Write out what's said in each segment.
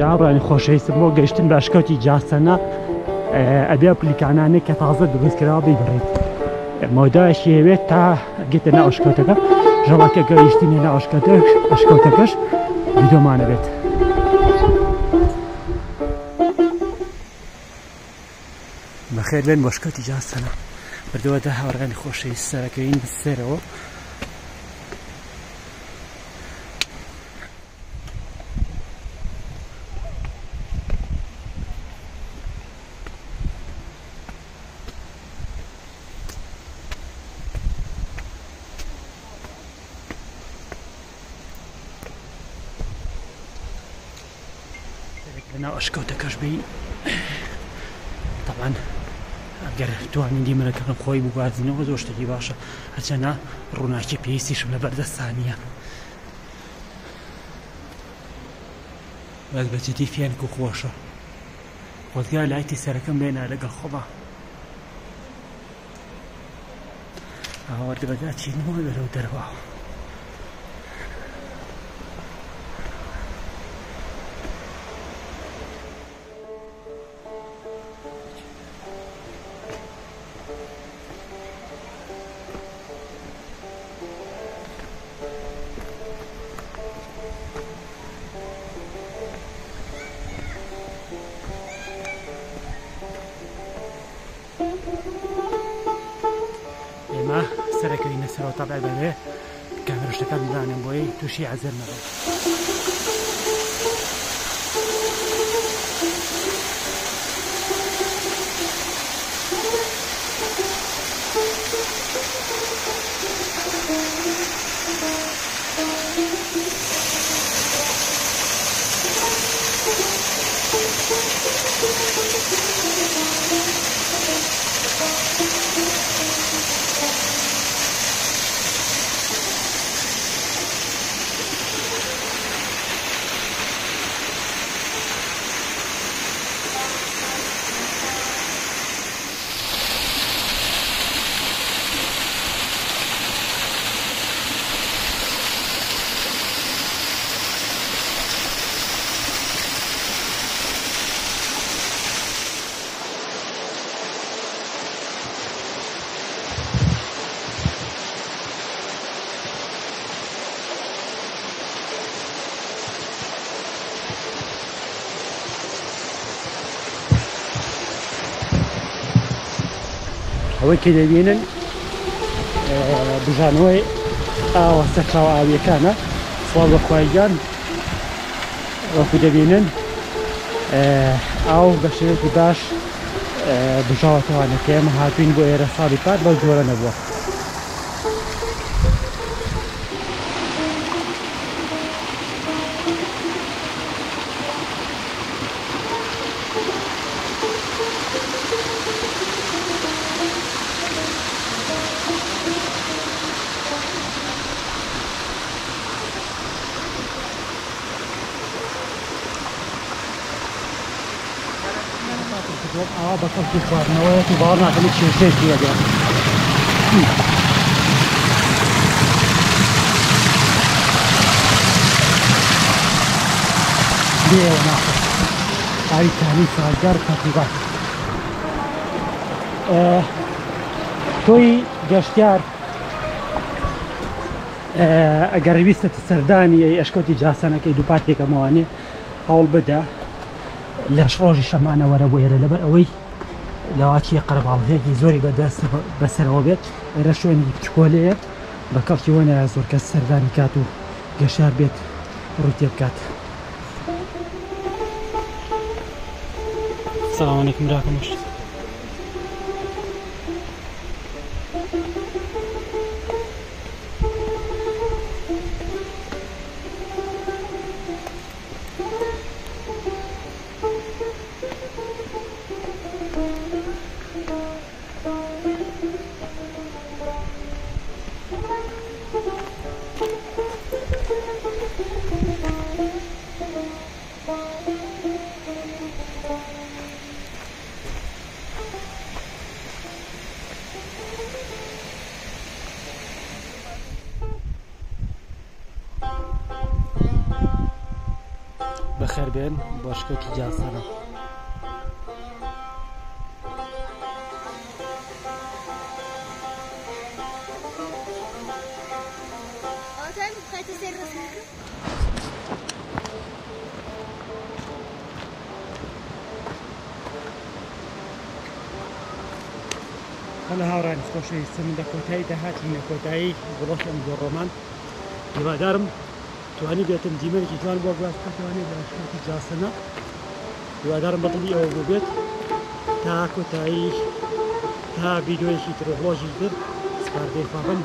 هاوڕانی خۆشەویستم بۆ گەیشتن بە ئەشکەوتی جاسەنە ئەبێ ئەپلیکانانێک کە تازە دروستکراوە بیبڕێت مۆدایەکی هەوێت تا گێتە ناو ئەشکەوتەکە ژەڵەکە گەیشتینە ناو ئەشکەوتەکەش ڤیدۆمانە بێت. بەخێر بێن بۆ ئەشکەوتی جاسەنە بردەوەتە هاوڕانی خۆشەویست سەرەکەین بسێرەوە. لەناو ئەشکەوتەکەش بین طبعاً ئەگەر توانین دیمەنەکەم خۆی بگوازینەوە زۆر شتێکی باشە هەرچەنە ڕووناکی پێویستیشم لە بەردەستان نییە بەس بەجددی فێنک و خۆشە خۆزگا لایتی سەرەکەم بێنە لەگەڵ خۆڵا ئاوەردەبەدا چینەوە لەرەو دەرەوە. ئێمە سەرەکەوینە سەرەوە تەبع بەبێ کامێرەشتەکان بدانم بۆی تووشی عەزەر نەبێت. ئەوەی کە دەبینن بژانەوەی ئاوە سەرچاوە ئاویەکانە سوال بە خوایگان وەکو دەبینن ئاو بە شێوەیەکی باش بژاوەتەوانە کە ئێمە هاتوین بۆ ئێرە ساڵی پات بەو جۆرە نەبووە. ئاوا بە کەڵکی خواردنەوەیەکی باوەڕ ناکەم کێشەیەکی هەبێت. بێوە ناکەم ئاوی تانی سازگار کاتیبات. تۆی گەشتیار ئەگەر ویستە سەردانی ئەشکەوتی جاسەنەکەی دووپاتێکەمەوانێ هەوڵ بدە لەش ڕۆژی شەمانە وەرە بۆ ئێرە لەبەر ئەوەی لاواچیە قەرەباڵغەیەکی زۆری بەدەست بەسەرەوە بێت. ئێرە شوێنی بچکۆلەیە بە کەڵکی وە نایە زۆر کەس سەردانی کات و گەشتیار بێت ڕووی تێ بکات. سەلام عەلەیکم براکەم. بخير بين باشكوتي جاسنا أنا هاوران سكوشي سمندا كوتاي دهاتي نكوتاي بلوش أمزور رومان يبادرم تواني بيتم ديمن كي توان بوغلاس تواني باشكوتي جاسنا يبادرم بطلي أو بيت تا كوتاي تا فيديوي شي تروحلوجي در سكاردي فابن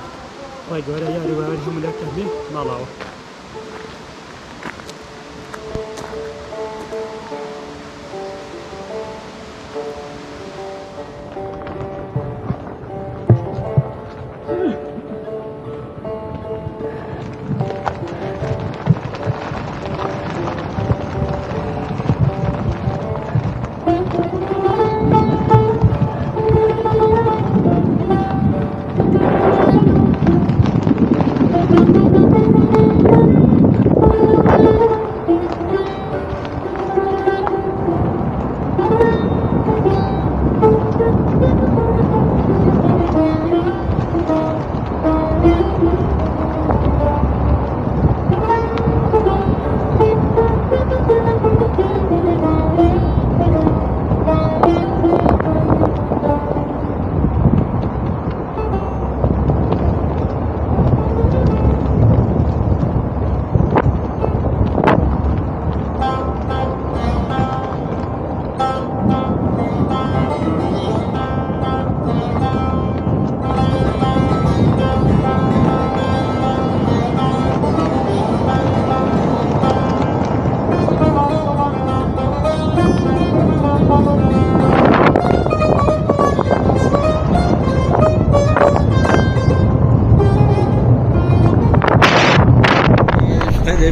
واي غورا يا روان هم لا تهمين مالاو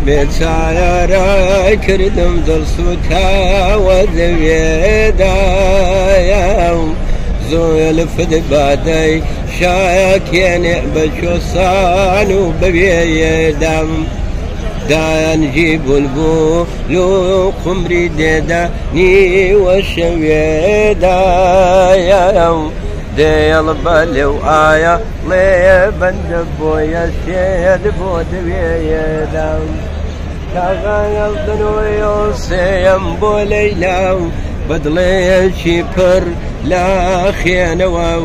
بسارة كردم دل سوتا وذويدا زول فد بعدي شاك يعني بشو صانو ببيدم دان جيب البولو قمري ديداني وشويدا ديال بلو آية لبند بويا سيد بود بيدم كغايل دنويو سيم بوليلاو بدلي شيبر لا خيانواو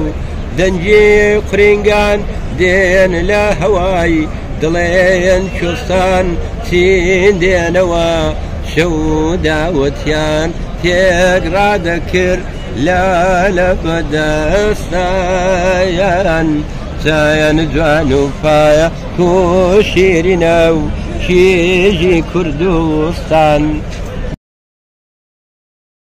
دنجي قرينغان دين لا هواي دلين شوستان تين دينوا شو داوتيان تيقرا ذكر لا لبدا سايان سايان جوانو فايا كوشيريناو شيجي كردوستان